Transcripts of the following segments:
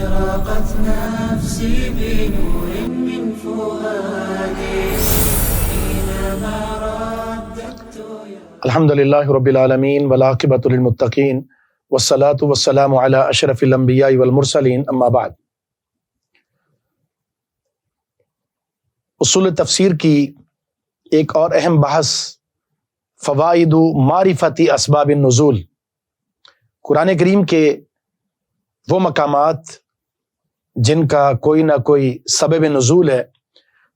أشرقت نفسي بنور من فؤادي حينما رددت الحمد للہ رب العالمین والعاقبۃ للمتقین والصلاة والسلام علی اشرف الانبیاء والمرسلین اما بعد۔ اصول تفسیر کی ایک اور اہم بحث فوائد معرفت اسباب النزول، قرآن کریم کے وہ مقامات جن کا کوئی نہ کوئی سبب نزول ہے،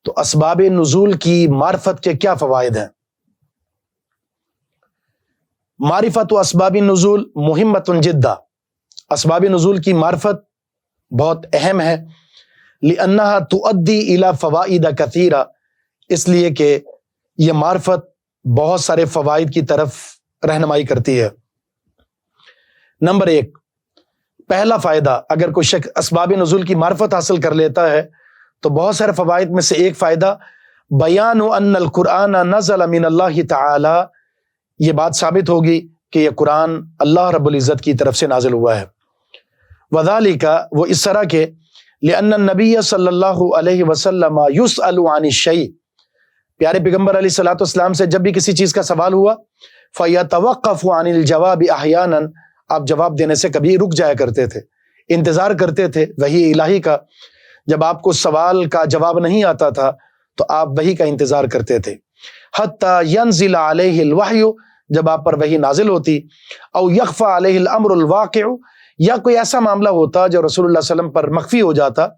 تو اسباب نزول کی معرفت کے کیا فوائد ہیں۔ معرفت و اسباب النزول مہمۃ جدا، اسباب نزول کی معرفت بہت اہم ہے، لأنہا تؤدی الی فوائد کثیرہ، اس لیے کہ یہ معرفت بہت سارے فوائد کی طرف رہنمائی کرتی ہے۔ نمبر 1، پہلا فائدہ، اگر کوئی شخص اسباب نزول کی معرفت حاصل کر لیتا ہے تو بہت سارے فوائد میں سے ایک فائدہ، بیان ان القرآن نزل من اللہ تعالی، یہ بات ثابت ہوگی کہ یہ قرآن اللہ رب العزت کی طرف سے نازل ہوا ہے۔ وذالک، وہ اس طرح کے، لأن النبی صلی اللہ علیہ وسلم یسأل عن الشیء، پیارے پیغمبر علیہ الصلوۃ والسلام سے جب بھی کسی چیز کا سوال ہوا، فیتوقف عن الجواب احیانا، آپ جواب دینے سے کبھی رک جایا کرتے تھے، انتظار کرتے تھے وحی الہی کا۔ جب آپ کو سوال کا جواب نہیں آتا تھا تو آپ وحی کا انتظار کرتے تھے، حتی ینزل علیہ الوحی، جب آپ پر وحی نازل ہوتی، او یخفی علیہ الامر الواقع، یا کوئی ایسا معاملہ ہوتا جو رسول اللہ صلی اللہ علیہ وسلم پر مخفی ہو جاتا،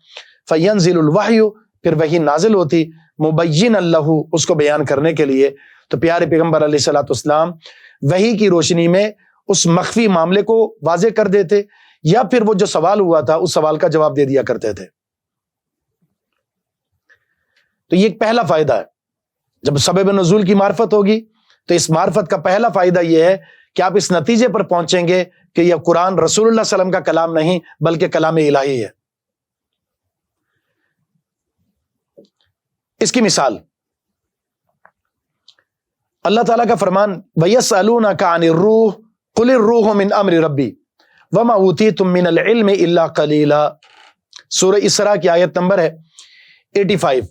فینزل الوحی، پھر وحی نازل ہوتی، مبین لہ، اس کو بیان کرنے کے لیے۔ تو پیارے پیغمبر علیہ الصلوۃ والسلام وحی کی روشنی میں اس مخفی معاملے کو واضح کر دیتے، یا پھر وہ جو سوال ہوا تھا اس سوال کا جواب دے دیا کرتے تھے۔ تو یہ ایک پہلا فائدہ ہے، جب سبب نزول کی معرفت ہوگی تو اس معرفت کا پہلا فائدہ یہ ہے کہ آپ اس نتیجے پر پہنچیں گے کہ یہ قرآن رسول اللہ صلی اللہ علیہ وسلم کا کلام نہیں بلکہ کلام الہی ہے۔ اس کی مثال اللہ تعالیٰ کا فرمان، وَيَسْأَلُونَكَ عَنِ الرُّوحِ قُلِ الرُّوحُ مِنْ أَمْرِ رَبِّي وَمَا أُوتِيتُم مِّنَ الْعِلْمِ إِلَّا قَلِيلًا، سورہ اسراء کی آیت نمبر ہے 85۔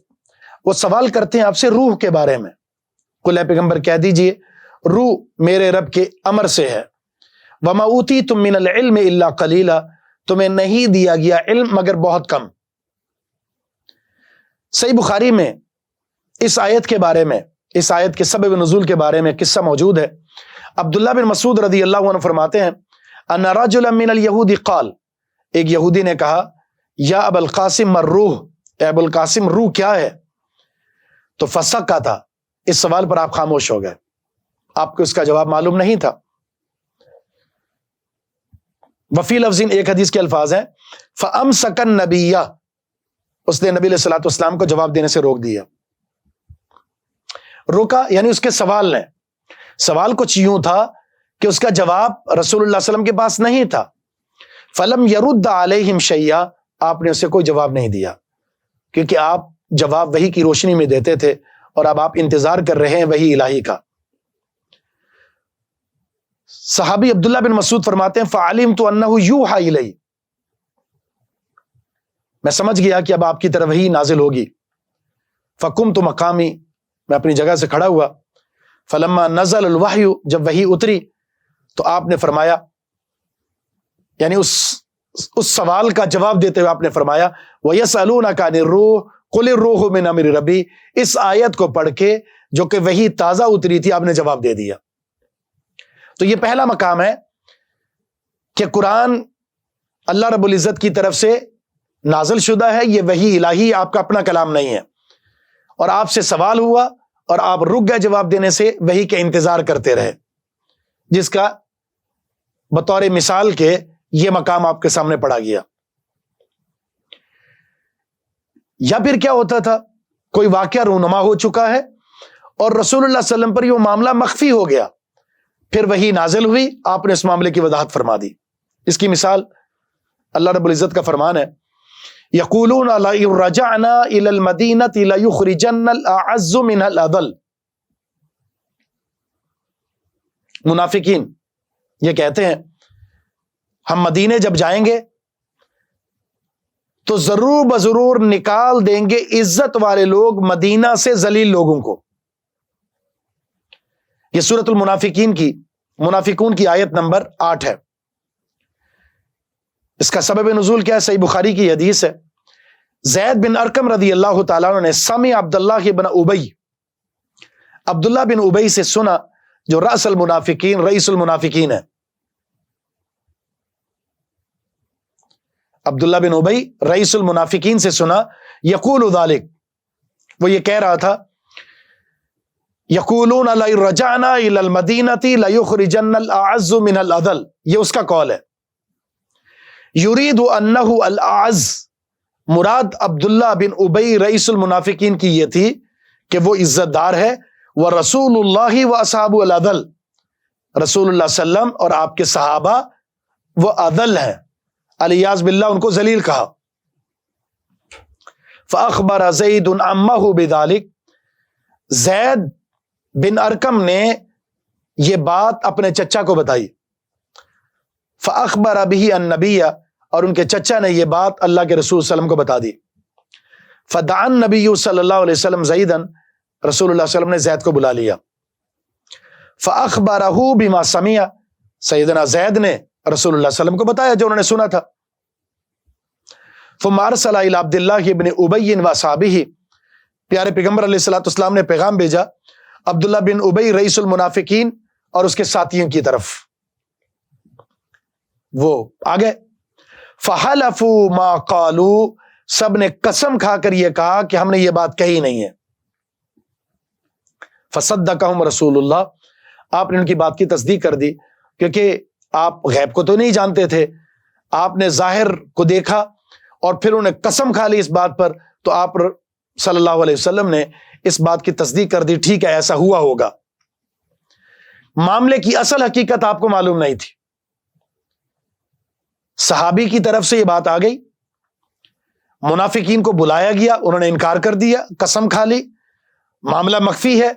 وہ سوال کرتے ہیں آپ سے روح کے بارے میں، قل، اے پیغمبر کہہ دیجئے روح میرے رب کے امر سے ہے، وَمَا أُوتِيتُم مِّنَ الْعِلْمِ إِلَّا قَلِيلًا، تمہیں نہیں دیا گیا علم مگر بہت کم۔ صحیح بخاری میں اس آیت کے بارے میں، اس آیت کے سبب نزول کے بارے میں قصہ موجود ہے۔ عبداللہ بن مسعود رضی اللہ عنہ فرماتے ہیں، ان رجلا من اليہود قال، ایک یہودی نے کہا، یا ابا القاسم ما الروح، اے ابو القاسم روح کیا ہے؟ تو فسکت، اس سوال پر آپ خاموش ہو گئے، آپ کو اس کا جواب معلوم نہیں تھا۔ وفی لفظ، ایک حدیث کے الفاظ ہیں، فامسک النبی، اس نے نبی علیہ الصلوۃ والسلام کو جواب دینے سے روک دیا۔ روکا یعنی اس کے سوال نے، سوال کچھ یوں تھا کہ اس کا جواب رسول اللہ صلی اللہ علیہ وسلم کے پاس نہیں تھا۔ فلم یرد علیہم شیئا، آپ نے اسے کوئی جواب نہیں دیا، کیونکہ آپ جواب وحی کی روشنی میں دیتے تھے اور اب آپ انتظار کر رہے ہیں وحی الہی کا۔ صحابی عبداللہ بن مسعود فرماتے ہیں، فعلمت انہ یوحی الی، میں سمجھ گیا کہ اب آپ کی طرف وحی نازل ہوگی۔ فقمت مقامی، میں اپنی جگہ سے کھڑا ہوا۔ فلما نزل الوحی، جب وحی اتری تو آپ نے فرمایا، یعنی اس سوال کا جواب دیتے ہوئے آپ نے فرمایا، وَيَسْأَلُونَكَ عَنِ الرُّوحِ قُلِ الرُّوحُ مِنْ أَمْرِ رَبِّي، اس آیت کو پڑھ کے جو کہ وحی تازہ اتری تھی آپ نے جواب دے دیا۔ تو یہ پہلا مقام ہے کہ قرآن اللہ رب العزت کی طرف سے نازل شدہ ہے، یہ وحی الہی آپ کا اپنا کلام نہیں ہے، اور آپ سے سوال ہوا اور آپ رک گئے جواب دینے سے، وحی کے انتظار کرتے رہے، جس کا بطور مثال کے یہ مقام آپ کے سامنے پڑا گیا۔ یا پھر کیا ہوتا تھا، کوئی واقعہ رونما ہو چکا ہے اور رسول اللہ صلی اللہ علیہ وسلم پر یہ معاملہ مخفی ہو گیا، پھر وحی نازل ہوئی، آپ نے اس معاملے کی وضاحت فرما دی۔ اس کی مثال اللہ رب العزت کا فرمان ہے، یقولون لئن رجعنا الى المدینۃ لیخرجن الاعز منها الاذل، منافقین یہ کہتے ہیں ہم مدینے جب جائیں گے تو ضرور بضرور نکال دیں گے عزت والے لوگ مدینہ سے ذلیل لوگوں کو. یہ سورۃ منافقون کی آیت نمبر 8 ہے. اس کا سبب نزول کیا ہے؟ صحیح بخاری کی حدیث ہے. زید بن ارقم رضی اللہ تعالیٰ عنہ نے سمع عبداللہ بن ابی، عبداللہ بن ابی سے سنا جو رئیس المنافقین ہے. عبداللہ بن ابی رئیس المنافقین سے سنا یقول ذالک، وہ یہ کہہ رہا تھا یقولون لئن رجعنا الى المدینہ لیخرجن الاعز من الاذل، یہ اس کا قول ہے. یرید انہ الاعز، مراد عبداللہ بن ابی رئیس المنافقین کی یہ تھی کہ وہ عزت دار ہے. ورسول اللہ واصحاب الاذل، رسول اللہ صلی اللہ علیہ وسلم اور آپ کے صحابہ وہ اذل ہیں، الیاذ باللہ ان کو ذلیل کہا. فاخبر زید عمہ بذلک، زید بن ارقم نے یہ بات اپنے چچا کو بتائی. فاخبر به النبی، اور ان کے چچا نے یہ بات اللہ کے رسول صلی اللہ علیہ وسلم کو بتا دی. فدعا النبی صلی اللہ علیہ وسلم زیدا، رسول اللہ صلی اللہ علیہ وسلم نے زید کو بلا لیا. فاخبرہ بما سمع، سیدنا زید نے رسول اللہ صلی اللہ علیہ وسلم کو بتایا جو انہوں نے سنا تھا. ثم ارسل الى عبد اللہ بن ابی واصحابہ، پیارے پیغمبر علیہ الصلوۃ والسلام نے پیغام بھیجا عبداللہ بن ابی رئیس المنافقین اور اس کے ساتھیوں کی طرف. وہ آگے فحلفوا ما قالوا، سب نے قسم کھا کر یہ کہا کہ ہم نے یہ بات کہی نہیں ہے. فصدقہم رسول اللہ، آپ نے ان کی بات کی تصدیق کر دی، کیونکہ آپ غیب کو تو نہیں جانتے تھے، آپ نے ظاہر کو دیکھا اور پھر انہیں قسم کھا لی اس بات پر، تو آپ صلی اللہ علیہ وسلم نے اس بات کی تصدیق کر دی، ٹھیک ہے ایسا ہوا ہوگا. معاملے کی اصل حقیقت آپ کو معلوم نہیں تھی. صحابی کی طرف سے یہ بات آ گئی، منافقین کو بلایا گیا، انہوں نے انکار کر دیا، قسم کھا لی، معاملہ مخفی ہے.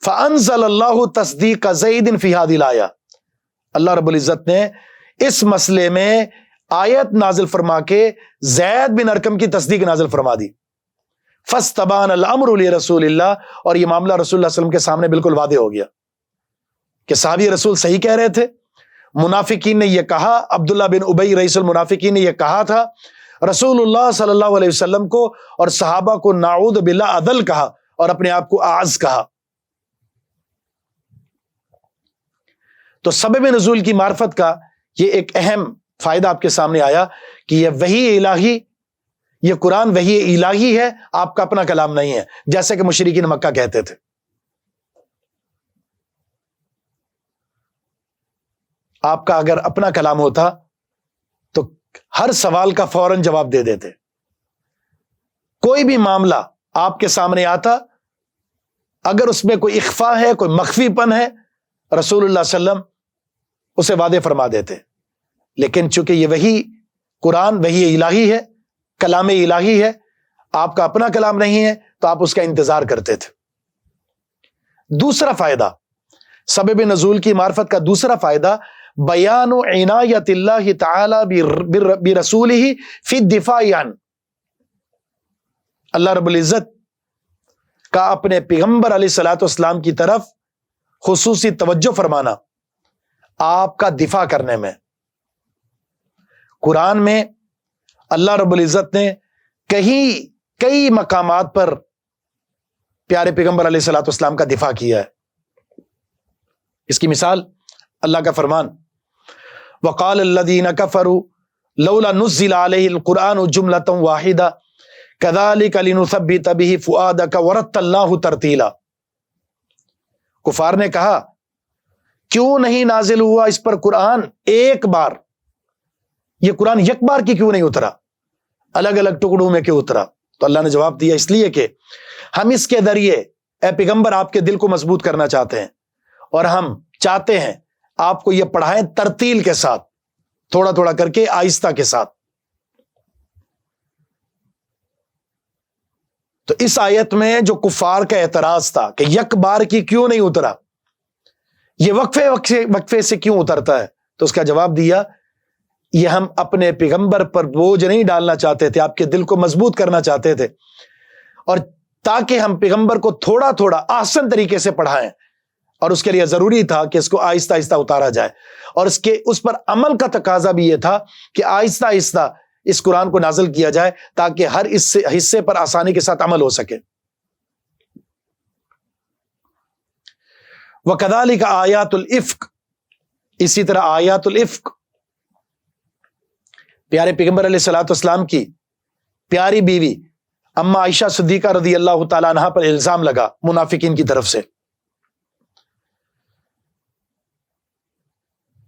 فانزل اللہ تصدیق زید فی ہذہ الآیہ، اللہ رب العزت نے اس مسئلے میں آیت نازل فرما کے زید بن ارقم کی تصدیق نازل فرما دی. فاستبان الامر لرسول اللہ، اور یہ معاملہ رسول اللہ صلی اللہ علیہ وسلم کے سامنے بالکل واضح ہو گیا کہ صحابی رسول صحیح کہہ رہے تھے. منافقین نے یہ کہا، عبداللہ بن ابی رئیس المنافقین نے یہ کہا تھا، رسول اللہ صلی اللہ علیہ وسلم کو اور صحابہ کو نعوذ باللہ اذل کہا اور اپنے آپ کو اعز کہا. تو سبب نزول کی معرفت کا یہ ایک اہم فائدہ آپ کے سامنے آیا کہ یہ وحی الہی، یہ قرآن وحی الہی ہے، آپ کا اپنا کلام نہیں ہے، جیسے کہ مشرکین مکہ کہتے تھے. آپ کا اگر اپنا کلام ہوتا تو ہر سوال کا فوراً جواب دے دیتے. کوئی بھی معاملہ آپ کے سامنے آتا، اگر اس میں کوئی اخفا ہے، کوئی مخفی پن ہے، رسول اللہ صلی اللہ علیہ وسلم اسے واضح فرما دیتے. لیکن چونکہ یہ وحی قرآن وحی الہی ہے، کلام الہی ہے، آپ کا اپنا کلام نہیں ہے، تو آپ اس کا انتظار کرتے تھے. دوسرا فائدہ، سبب نزول کی معرفت کا دوسرا فائدہ، بیان عنایت اللہ تعالی برسولہ فی الدفاع عنہ، اللہ رب العزت کا اپنے پیغمبر علیہ الصلوۃ والسلام کی طرف خصوصی توجہ فرمانا آپ کا دفاع کرنے میں. قرآن میں اللہ رب العزت نے کئی مقامات پر پیارے پیغمبر علیہ الصلوۃ والسلام کا دفاع کیا ہے. اس کی مثال اللہ کا فرمان، وقال الذین کفروا لولا نزل علیہ القرآن جملۃ واحدہ کذالک لنثبت بہ فؤادک ورتلناہ ترتیلا. کفار نے کہا کیوں نہیں نازل ہوا اس پر قرآن ایک بار، یہ قرآن یک بار کی کیوں نہیں اترا، الگ الگ ٹکڑوں میں کیوں اترا؟ تو اللہ نے جواب دیا اس لیے کہ ہم اس کے ذریعے اے پیغمبر آپ کے دل کو مضبوط کرنا چاہتے ہیں، اور ہم چاہتے ہیں آپ کو یہ پڑھائیں ترتیل کے ساتھ، تھوڑا تھوڑا کر کے، آہستہ کے ساتھ. تو اس آیت میں جو کفار کا اعتراض تھا کہ یک بار کی کیوں نہیں اترا، یہ وقفے سے کیوں اترتا ہے، تو اس کا جواب دیا یہ ہم اپنے پیغمبر پر بوجھ نہیں ڈالنا چاہتے تھے، آپ کے دل کو مضبوط کرنا چاہتے تھے، اور تاکہ ہم پیغمبر کو تھوڑا تھوڑا احسن طریقے سے پڑھائیں، اور اس کے لیے ضروری تھا کہ اس کو آہستہ آہستہ اتارا جائے، اور اس پر عمل کا تقاضا بھی یہ تھا کہ آہستہ آہستہ اس قرآن کو نازل کیا جائے تاکہ ہر حصے پر آسانی کے ساتھ عمل ہو سکے۔ وَكَذَلِكَ آیات الافق، اسی طرح آیات الافق، پیارے پیغمبر علیہ الصلوۃ والسلام کی پیاری بیوی اما عائشہ صدیقہ رضی اللہ تعالیٰ عنہا پر الزام لگا منافقین کی طرف سے۔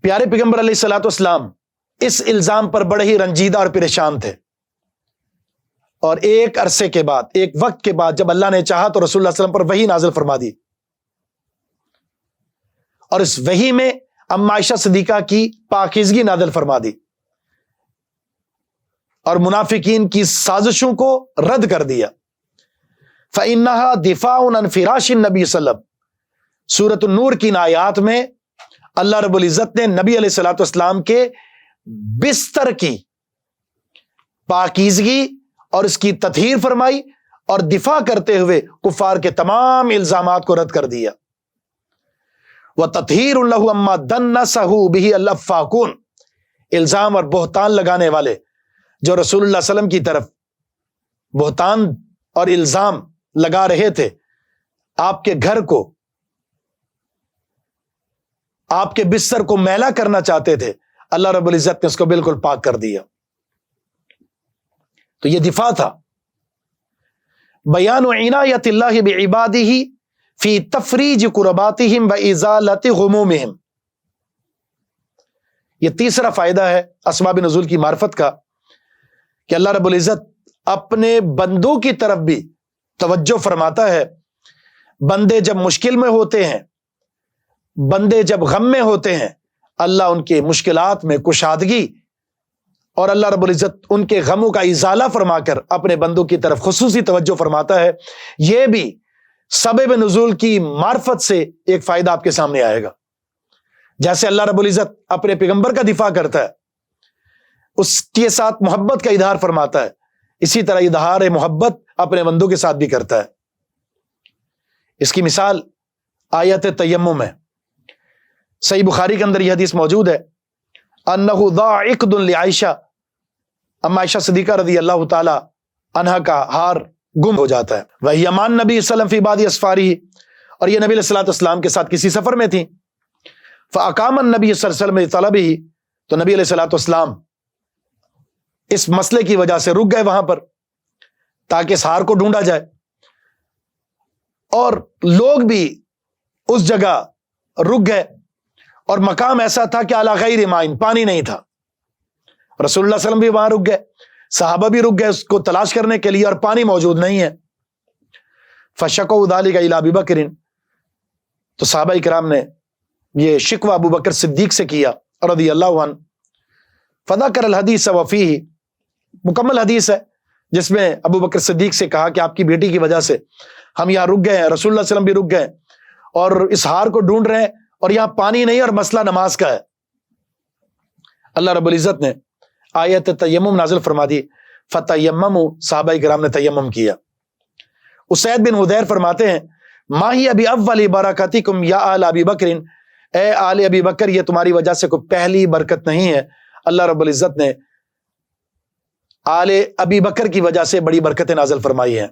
پیارے پیغمبر علیہ الصلوۃ والسلام اس الزام پر بڑے ہی رنجیدہ اور پریشان تھے، اور ایک عرصے کے بعد، ایک وقت کے بعد، جب اللہ نے چاہا تو رسول اللہ صلی اللہ علیہ وسلم پر وحی نازل فرما دی، اور اس وحی میں اما عائشہ صدیقہ کی پاکیزگی نازل فرما دی اور منافقین کی سازشوں کو رد کر دیا۔ فَإِنَّهَا دِفَاعٌ عَنْ فِرَاشِ النَّبِيِّ صلی اللہ علیہ وسلم، سورۃ النور کی ان آیات میں اللہ رب العزت نے نبی علیہ الصلوۃ والسلام کے بستر کی پاکیزگی اور اس کی تطہیر فرمائی، اور دفاع کرتے ہوئے کفار کے تمام الزامات کو رد کر دیا۔ وَتَطْهِيرٌ لَهُ أَمَّا دَنَّسَهُ بِهِ الْأَفَّاكُونَ، الزام اور بہتان لگانے والے جو رسول اللہ صلی اللہ علیہ وسلم کی طرف بہتان اور الزام لگا رہے تھے، آپ کے گھر کو، آپ کے بستر کو میلا کرنا چاہتے تھے، اللہ رب العزت نے اس کو بالکل پاک کر دیا۔ تو یہ دفاع تھا۔ بیان عنایت اللہ بعبادہ فی تفریج کرباتہم وازالۃ غمومہم، یہ تیسرا فائدہ ہے اسباب نزول کی معرفت کا، کہ اللہ رب العزت اپنے بندوں کی طرف بھی توجہ فرماتا ہے۔ بندے جب مشکل میں ہوتے ہیں، بندے جب غم میں ہوتے ہیں، اللہ ان کے مشکلات میں کشادگی اور اللہ رب العزت ان کے غموں کا ازالہ فرما کر اپنے بندوں کی طرف خصوصی توجہ فرماتا ہے۔ یہ بھی سبب نزول کی معرفت سے ایک فائدہ آپ کے سامنے آئے گا۔ جیسے اللہ رب العزت اپنے پیغمبر کا دفاع کرتا ہے، اس کے ساتھ محبت کا اظہار فرماتا ہے، اسی طرح اظہار محبت اپنے بندوں کے ساتھ بھی کرتا ہے۔ اس کی مثال آیت تیمم ہے۔ صحیح بخاری کے اندر یہ حدیث موجود ہے، انہ ضاع عقد لعائشہ، اما عائشہ صدیقہ رضی اللہ تعالی عنہا کا ہار گم ہو جاتا ہے۔ وہی امان نبی صلی اللہ علیہ وسلم فی بعض اسفارہ، اور یہ نبی علیہ الصلوۃ والسلام کے ساتھ کسی سفر میں تھی۔ فاقام النبی صلی اللہ علیہ وسلم طلبہ، تو نبی علیہ الصلوۃ والسلام اس مسئلے کی وجہ سے رک گئے وہاں پر تاکہ اس ہار کو ڈھونڈا جائے، اور لوگ بھی اس جگہ رک گئے، اور مقام ایسا تھا کہ علی غیر مائن، پانی نہیں تھا۔ رسول اللہ صلی اللہ علیہ وسلم بھی وہاں رک گئے، صحابہ بھی رک گئے اس کو تلاش کرنے کے لیے، اور پانی موجود نہیں ہے۔ فشکوا ذلک الی ابی بکر، تو صحابہ کرام نے یہ شکوہ ابو بکر صدیق سے کیا رضی اللہ عنہ۔ فذکر الحدیث وفیہ، مکمل حدیث ہے جس میں ابو بکر صدیق سے کہا کہ آپ کی بیٹی کی وجہ سے ہم یہاں رک گئے ہیں، رسول اللہ صلی اللہ علیہ وسلم بھی رک گئے، اور اس ہار کو ڈھونڈ رہے ہیں، اور یہاں پانی نہیں، اور مسئلہ نماز کا ہے۔ اللہ رب العزت نے آیت تیمم نازل فرما دی، فتیمموا، صحابہ کرام نے تیمم کیا۔ اسید بن حضیر فرماتے ہیں، ما ہی ابی اول برکاتکم یا آل ابی بکر، اے آل ابی بکر، یہ تمہاری وجہ سے کوئی پہلی برکت نہیں ہے، اللہ رب العزت نے آل ابی بکر کی وجہ سے بڑی برکتیں نازل فرمائی ہیں۔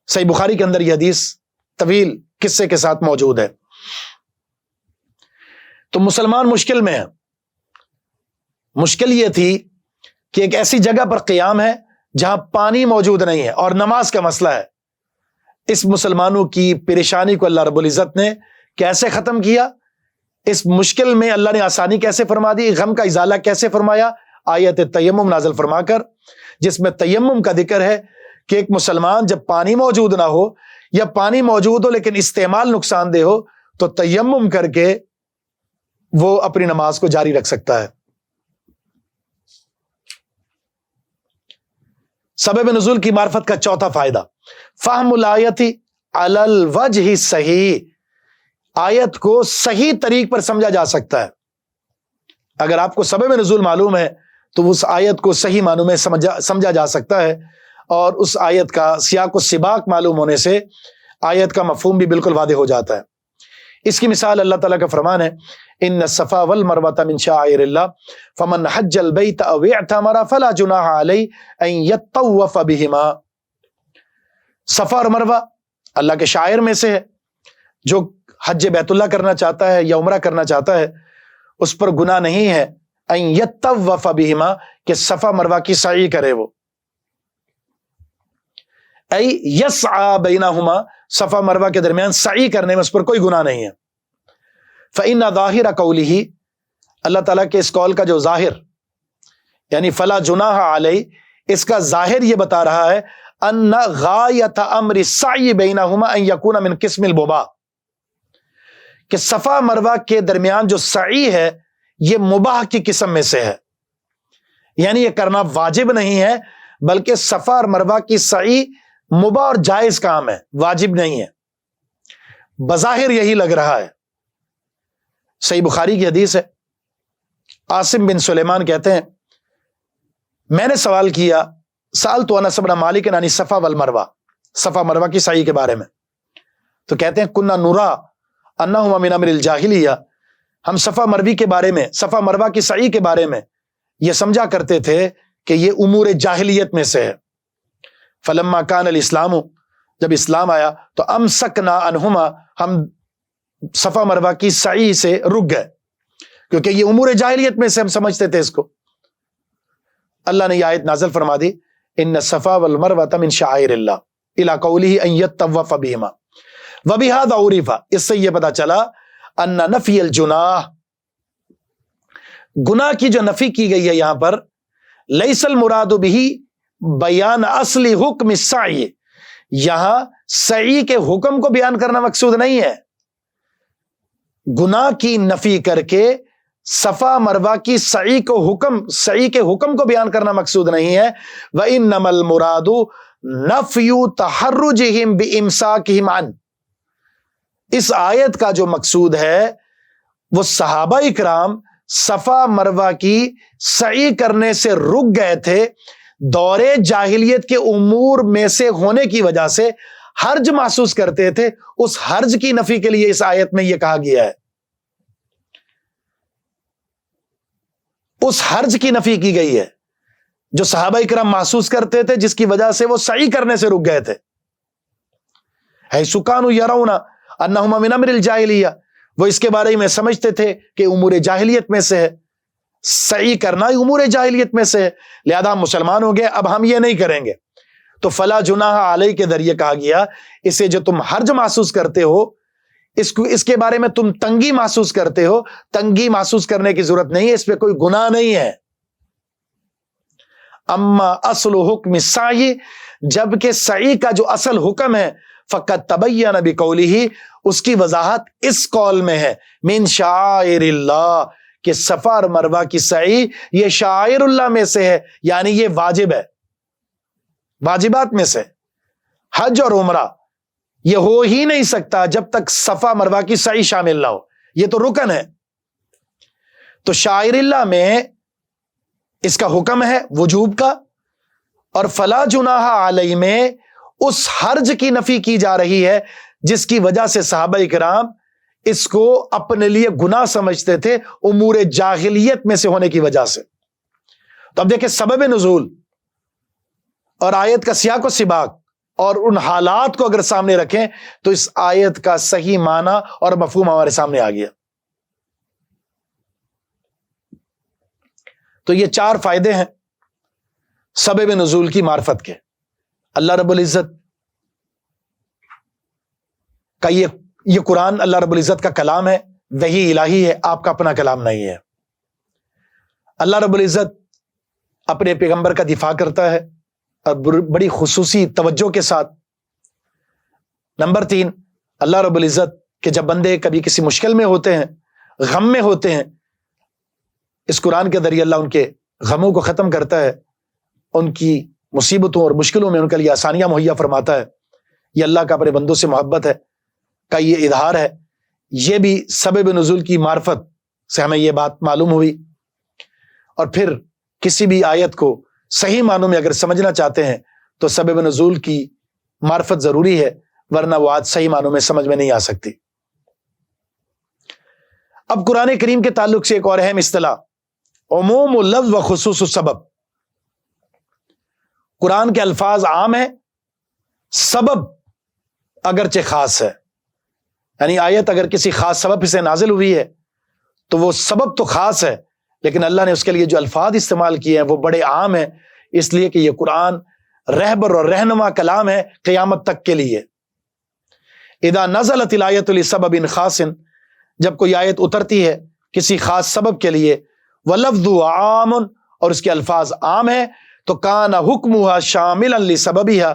صحیح بخاری کے اندر یہ حدیث طویل قصے کے ساتھ موجود ہے۔ تو مسلمان مشکل میں ہے، مشکل یہ تھی کہ ایک ایسی جگہ پر قیام ہے جہاں پانی موجود نہیں ہے اور نماز کا مسئلہ ہے۔ اس مسلمانوں کی پریشانی کو اللہ رب العزت نے کیسے ختم کیا، اس مشکل میں اللہ نے آسانی کیسے فرما دی، غم کا ازالہ کیسے فرمایا، آیت تیمم نازل فرما کر، جس میں تیمم کا ذکر ہے کہ ایک مسلمان جب پانی موجود نہ ہو یا پانی موجود ہو لیکن استعمال نقصان دہ ہو تو تیمم کر کے وہ اپنی نماز کو جاری رکھ سکتا ہے۔ سبب نزول کی معرفت کا چوتھا فائدہ، فہم الآیت علی الوجہ الصحیح، آیت کو صحیح طریق پر سمجھا جا سکتا ہے۔ اگر آپ کو سبب نزول معلوم ہے تو اس آیت کو صحیح معنوں میں سمجھا جا سکتا ہے، اور اس آیت کا سیاق و سباق معلوم ہونے سے آیت کا مفہوم بھی بالکل واضح ہو جاتا ہے۔ اس کی مثال اللہ تعالیٰ کا فرمان ہے، ان الصفا والمروۃ من شعائر اللہ فمن حج البیت او اعتمر فلا جناح علیہ ان یطوف بہما۔ صفا اور مروہ اللہ کے شعائر میں سے ہے، جو حج بیت اللہ کرنا چاہتا ہے یا عمرہ کرنا چاہتا ہے اس پر گناہ نہیں ہے ان یطوف بہما، کہ صفا مروہ کی سعی کرے، وہ ای یسعی بینہما، صفا مروہ کے درمیان سعی کرنے میں اس پر کوئی گناہ نہیں ہے۔ فإن ظاہر قولہ، اللہ تعالیٰ کے اس قول کا جو ظاہر یعنی فلا جناح علیہ، اس کا ظاہر یہ بتا رہا ہے ان غایۃ امر السعی بینہما ان یکون من قسم المباح، کہ صفا مروہ کے درمیان جو سعی ہے یہ مباح کی قسم میں سے ہے، یعنی یہ کرنا واجب نہیں ہے، بلکہ صفا اور مروہ کی سعی مباح اور جائز کام ہے، واجب نہیں ہے، بظاہر یہی لگ رہا ہے۔ صحیح بخاری کی حدیث ہے، عاصم بن سلیمان کہتے ہیں میں نے سوال کیا، سألت انس بن مالک عن الصفا والمروہ، صفا مروہ کی سعی کے بارے میں، تو کہتے ہیں کنا نرا انہما من امر الجاہلیہ، ہم صفا مروی کے بارے میں، صفا مروہ کی سعی کے بارے میں یہ سمجھا کرتے تھے کہ یہ امور جاہلیت میں سے ہے۔ فلما کان الاسلام، جب اسلام آیا تو امسکنا عنہما، ہم صفا مروہ کی سعی سے رک گئے، کیونکہ یہ امور جاہلیت میں سے ہم سمجھتے تھے اس کو۔ اللہ نے یہ آیت نازل فرما دی، ان الصفا والمروۃ من شعائر اللہ الی قولہ ان یطوف بہما وبہذا عرف، اس سے یہ پتا چلا ان نفی الجناح، گناہ کی جو نفی کی گئی ہے یہاں پر، لیس المراد بہ بیان اصل حکم السعی، یہاں سعی کے حکم کو بیان کرنا مقصود نہیں ہے، گناہ کی نفی کر کے صفا مروہ کی سعی کے حکم کو بیان کرنا مقصود نہیں ہے۔ وَإِنَّمَا الْمُرَادُ نَفْيُ تَحَرُّجِهِمْ بِإِمْسَاكِهِمْ عَنْ، اس آیت کا جو مقصود ہے وہ صحابہ اکرام صفا مروہ کی سعی کرنے سے رک گئے تھے، دور جاہلیت کے امور میں سے ہونے کی وجہ سے حرج محسوس کرتے تھے، اس حرج کی نفی کے لیے اس آیت میں یہ کہا گیا ہے، اس حرج کی نفی کی گئی ہے جو صحابہ اکرام محسوس کرتے تھے، جس کی وجہ سے وہ سعی کرنے سے رک گئے تھے۔ حیث کانوا یرون انہما من امر الجاہلیہ، وہ اس کے بارے میں سمجھتے تھے کہ امور جاہلیت میں سے ہے، سعی کرنا امور جاہلیت میں سے ہے، لہذا ہم مسلمان ہو گئے، اب ہم یہ نہیں کریں گے، تو فلا جناح علیہ کے ذریعے کہا گیا اسے جو تم حرج محسوس کرتے ہو، اس کے بارے میں تم تنگی محسوس کرتے ہو، تنگی محسوس کرنے کی ضرورت نہیں ہے، اس پہ کوئی گناہ نہیں ہے۔ اما اصل حکم السعی، جبکہ سعی کا جو اصل حکم ہے، فقط تبین بقولہ، اس کی وضاحت اس قول میں ہے، من شعائر اللہ، کہ صفا اور مروہ کی سعی یہ شعائر اللہ میں سے ہے، یعنی یہ واجب ہے، واجبات میں سے۔ حج اور عمرہ یہ ہو ہی نہیں سکتا جب تک صفا مروہ کی سعی شامل نہ ہو، یہ تو رکن ہے۔ تو شعائر اللہ میں اس کا حکم ہے وجوب کا، اور فلا جناح علیہ میں اس حرج کی نفی کی جا رہی ہے جس کی وجہ سے صحابہ اکرام اس کو اپنے لیے گناہ سمجھتے تھے، امور جاہلیت میں سے ہونے کی وجہ سے۔ تو اب دیکھیں سبب نزول اور آیت کا سیاق و سباق اور ان حالات کو اگر سامنے رکھیں تو اس آیت کا صحیح معنی اور مفہوم ہمارے سامنے آ گیا۔ تو یہ 4 فائدے ہیں سبب نزول کی معرفت کے۔ اللہ رب العزت کا یہ قرآن اللہ رب العزت کا کلام ہے، وحی الہی ہے، آپ کا اپنا کلام نہیں ہے۔ اللہ رب العزت اپنے پیغمبر کا دفاع کرتا ہے اور بڑی خصوصی توجہ کے ساتھ۔ نمبر 3، اللہ رب العزت کہ جب بندے کبھی کسی مشکل میں ہوتے ہیں، غم میں ہوتے ہیں، اس قرآن کے ذریعے اللہ ان کے غموں کو ختم کرتا ہے، ان کی مصیبتوں اور مشکلوں میں ان کے لیے آسانیاں مہیا فرماتا ہے۔ یہ اللہ کا اپنے بندوں سے محبت ہے کا یہ اظہار ہے۔ یہ بھی سبب نزول کی معرفت سے ہمیں یہ بات معلوم ہوئی اور پھر کسی بھی آیت کو صحیح معنوں میں اگر سمجھنا چاہتے ہیں تو سبب نزول کی معرفت ضروری ہے، ورنہ وہ آج صحیح معنوں میں سمجھ میں نہیں آ سکتی۔ اب قرآن کریم کے تعلق سے ایک اور اہم اصطلاح، عموم اللفظ و خصوص السبب۔ قرآن کے الفاظ عام ہیں، سبب اگرچہ خاص ہے، یعنی آیت اگر کسی خاص سبب سے نازل ہوئی ہے تو وہ سبب تو خاص ہے، لیکن اللہ نے اس کے لیے جو الفاظ استعمال کیے ہیں وہ بڑے عام ہیں، اس لیے کہ یہ قرآن رہبر اور رہنما کلام ہے قیامت تک کے لیے۔ اذا نزلت الآیۃ لسبب خاص، جب کوئی آیت اترتی ہے کسی خاص سبب کے لیے، واللفظ عام، اور اس کے الفاظ عام ہیں، تو کان حکمها شاملا لسببها،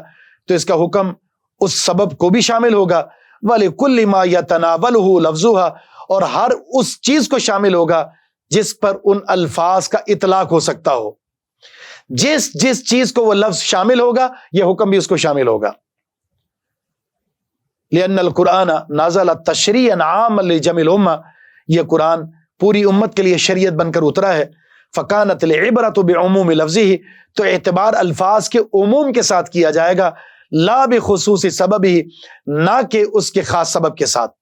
تو اس کا حکم اس سبب کو بھی شامل ہوگا، وَلِكُلِّ مَا يَتَنَاوَلُهُ لَفْظُهَا، اور ہر اس چیز کو شامل ہوگا جس پر ان الفاظ کا اطلاق ہو سکتا ہو۔ جس چیز کو وہ لفظ شامل ہوگا یہ حکم بھی اس کو شامل ہوگا۔ لِأَنَّ الْقُرْآنَ نَزَلَ تَشْرِيعًا عَامًا لِجَمِيعِ الْأُمَّةِ، یہ قرآن پوری امت کے لیے شریعت بن کر اترا ہے۔ فَكَانَتِ الْعِبْرَةُ بِعُمُومِ لَفْظِهِ، تو اعتبار الفاظ کے عموم کے ساتھ کیا جائے گا، لا بخصوص سببه، نہ کہ اس کے خاص سبب کے ساتھ۔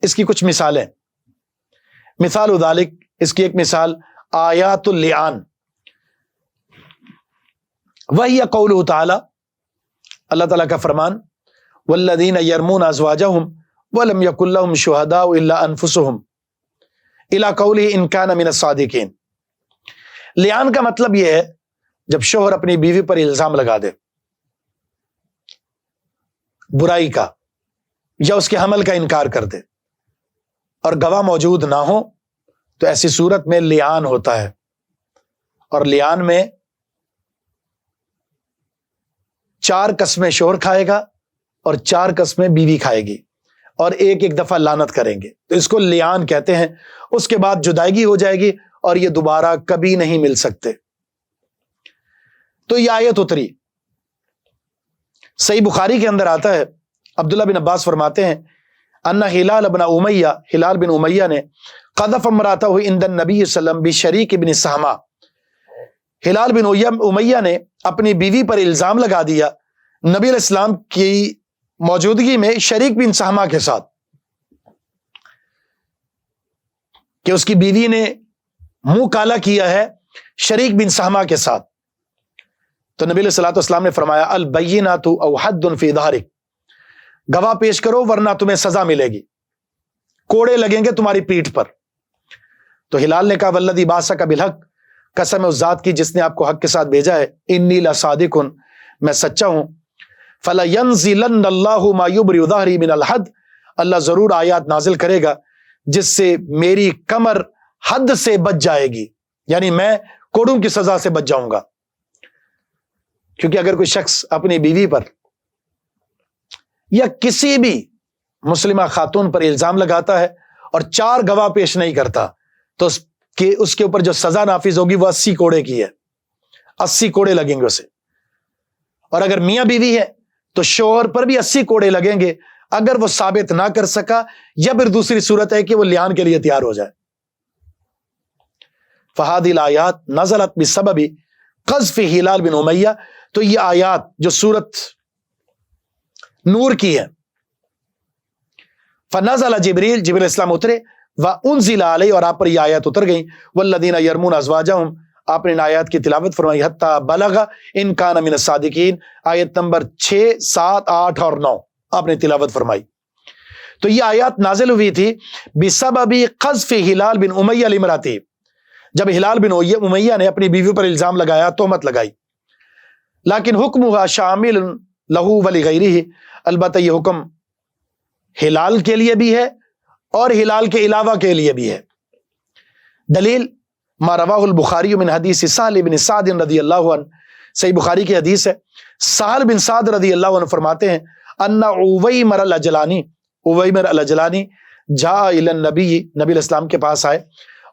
اس کی کچھ مثالیں، مثال ذالک، اس کی ایک مثال آیات اللعان، وہی قولہ تعالی، اللہ تعالیٰ کا فرمان، والذین یرمون ازواجہم ولم یکن لہم شہداء الا انفسہم الی قولہ ان کان من الصادقین۔ لعان کا مطلب یہ ہے جب شوہر اپنی بیوی پر الزام لگا دے برائی کا یا اس کے حمل کا انکار کر دے اور گواہ موجود نہ ہو، تو ایسی صورت میں لعان ہوتا ہے، اور لعان میں 4 قسمیں شوہر کھائے گا اور 4 قسمیں بیوی کھائے گی، اور ایک دفعہ لعنت کریں گے، تو اس کو لعان کہتے ہیں۔ اس کے بعد جدائیگی ہو جائے گی اور یہ دوبارہ کبھی نہیں مل سکتے۔ تو یہ آیت اتری، صحیح بخاری کے اندر آتا ہے، عبداللہ بن عباس فرماتے ہیں ان ہلال بن امیہ، ہلال بن امیہ نے قذف امرأتہ عند النبی صلی اللہ علیہ وسلم بشریک بن سہمہ، ہلال بن امیہ نے اپنی بیوی پر الزام لگا دیا نبی علیہ السلام کی موجودگی میں شریک بن سہمہ کے ساتھ، کہ اس کی بیوی نے منہ کالا کیا ہے شریک بن سہمہ کے ساتھ۔ تو نبی علیہ الصلوۃ والسلام نے فرمایا البینات او حد فی ظہرک، گواہ پیش کرو ورنہ تمہیں سزا ملے گی، کوڑے لگیں گے تمہاری پیٹھ پر۔ تو ہلال نے کہا والذی بعثک بالحق، قسم اس ذات کی جس نے آپ کو حق کے ساتھ بھیجا ہے، انی لصادق، میں سچا ہوں۔ فلینزلن اللہ ما یبرئ ظہری من الحد، اللہ ضرور آیات نازل کرے گا جس سے میری کمر حد سے بچ جائے گی، یعنی میں کوڑوں کی سزا سے بچ جاؤں گا۔ کیونکہ اگر کوئی شخص اپنی بیوی پر یا کسی بھی مسلمہ خاتون پر الزام لگاتا ہے اور 4 گواہ پیش نہیں کرتا، تو اس کے اوپر جو سزا نافذ ہوگی وہ 80 کوڑے کی ہے، 80 کوڑے لگیں گے اسے۔ اور اگر میاں بیوی ہے تو شوہر پر بھی 80 کوڑے لگیں گے اگر وہ ثابت نہ کر سکا، یا پھر دوسری صورت ہے کہ وہ لعان کے لیے تیار ہو جائے۔ فہذه الآیات نزلت بسبب قذف ہلال بن امیہ، تو یہ آیات جو سورت نور کی ہے، فنزل جبریل، جبریل السلام اترے، وانزل علیہ، اور آپ پر یہ آیات اتر گئیں، والذین یرمون ازواجہم، آپ نے ان آیات کی تلاوت فرمائی، حتی بلغ ان کان من الصادقین، آیت نمبر 6، 7، 8 اور 9 آپ نے تلاوت فرمائی۔ تو یہ آیات نازل ہوئی تھی بسبب قذف ہلال بن امیہ لامرأتہ، جب ہلال بن امیہ نے اپنی بیوی پر الزام لگایا، تہمت لگائی۔ لیکن حکمها شامل لہو ولغیرہ، البتہ یہ حکم ہلال کے لیے بھی ہے اور ہلال کے علاوہ کے لیے بھی ہے۔ دلیل ما رواہ البخاری من حدیث سہل بن سعد رضی اللہ عنہ، صحیح بخاری کی حدیث ہے، سہل بن سعد رضی اللہ عنہ فرماتے ہیں ان عویمر العجلانی، عویمر العجلانی جاء الی النبی، نبی علیہ السلام کے پاس آئے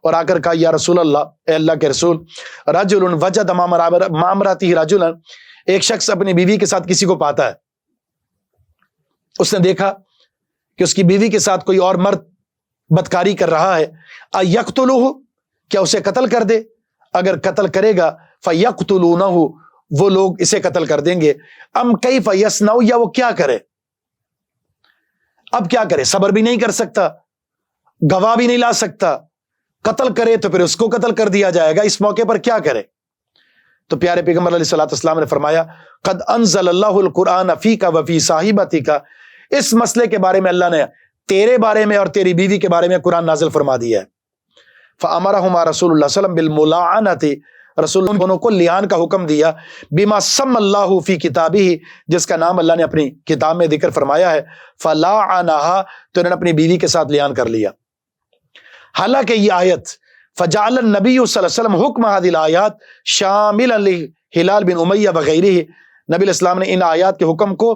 اور آ کر کہا یا رسول اللہ، اے اللہ کے رسول، رجل وجد مع امرأتہ رجلا، ایک شخص اپنی بیوی کے ساتھ کسی کو پاتا ہے، اس نے دیکھا کہ اس کی بیوی کے ساتھ کوئی اور مرد بدکاری کر رہا ہے، ایقتلہ، کیا اسے قتل کر دے؟ اگر قتل کرے گا فَيَقْتُلُونَهُ، وہ لوگ اسے قتل کر دیں گے، ام کیف یصنع، یا وہ کیا کرے؟ اب کیا کرے؟ صبر بھی نہیں کر سکتا، گواہ بھی نہیں لا سکتا، قتل کرے تو پھر اس کو قتل کر دیا جائے گا، اس موقع پر کیا کرے؟ تو پیارے پیغمبر علیہ الصلوۃ والسلام نے فرمایا قد انزل اللہ القرآن فیک وفی صاحبتک، اس مسئلے کے بارے میں اللہ نے تیرے بارے میں اور تیری بیوی کے بارے میں قرآن نازل فرما دیا ہے۔ فامرہما رسول اللہ صلی اللہ علیہ وسلم بالملاعنۃ، رسول ان دونوں کو لیان کا حکم دیا، بما سم اللہ فی کتابہ، جس کا نام اللہ نے اپنی کتاب میں ذکر فرمایا ہے، فلاعنہا، تو انہوں نے اپنی بیوی کے ساتھ لیان کر لیا۔ حالانکہ یہ آیت فجعل النبی صلی اللہ علیہ وسلم حکم هذه الآیات شاملا لہلال بن امیہ وغیرہ، نبی علیہ السلام نے ان آیات کے حکم کو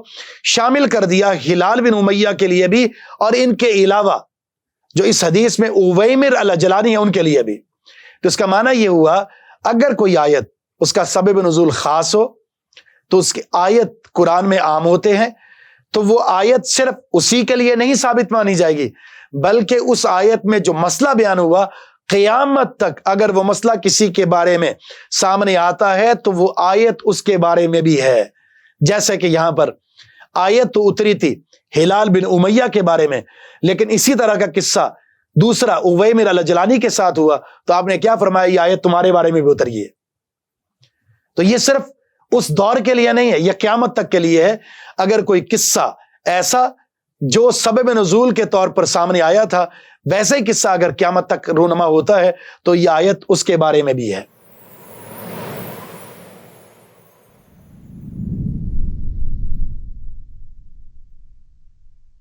شامل کر دیا ہلال بن امیہ کے لیے بھی، اور ان کے علاوہ جو اس حدیث میں اویمر الجلانی ہے ان کے لیے بھی۔ تو اس کا معنی یہ ہوا اگر کوئی آیت اس کا سبب نزول خاص ہو تو اس کی آیت قرآن میں عام ہوتے ہیں، تو وہ آیت صرف اسی کے لیے نہیں ثابت مانی جائے گی، بلکہ اس آیت میں جو مسئلہ بیان ہوا قیامت تک اگر وہ مسئلہ کسی کے بارے میں سامنے آتا ہے تو وہ آیت اس کے بارے میں بھی ہے۔ جیسے کہ یہاں پر آیت تو اتری تھی ہلال بن امیہ کے بارے میں، لیکن اسی طرح کا قصہ دوسرا اویمر الجلانی کے ساتھ ہوا، تو آپ نے کیا فرمایا؟ یہ آیت تمہارے بارے میں بھی اتری ہے۔ تو یہ صرف اس دور کے لیے نہیں ہے، یہ قیامت تک کے لیے ہے۔ اگر کوئی قصہ ایسا جو سبب نزول کے طور پر سامنے آیا تھا، ویسے ہی قصہ اگر قیامت تک رونما ہوتا ہے تو یہ آیت اس کے بارے میں بھی ہے۔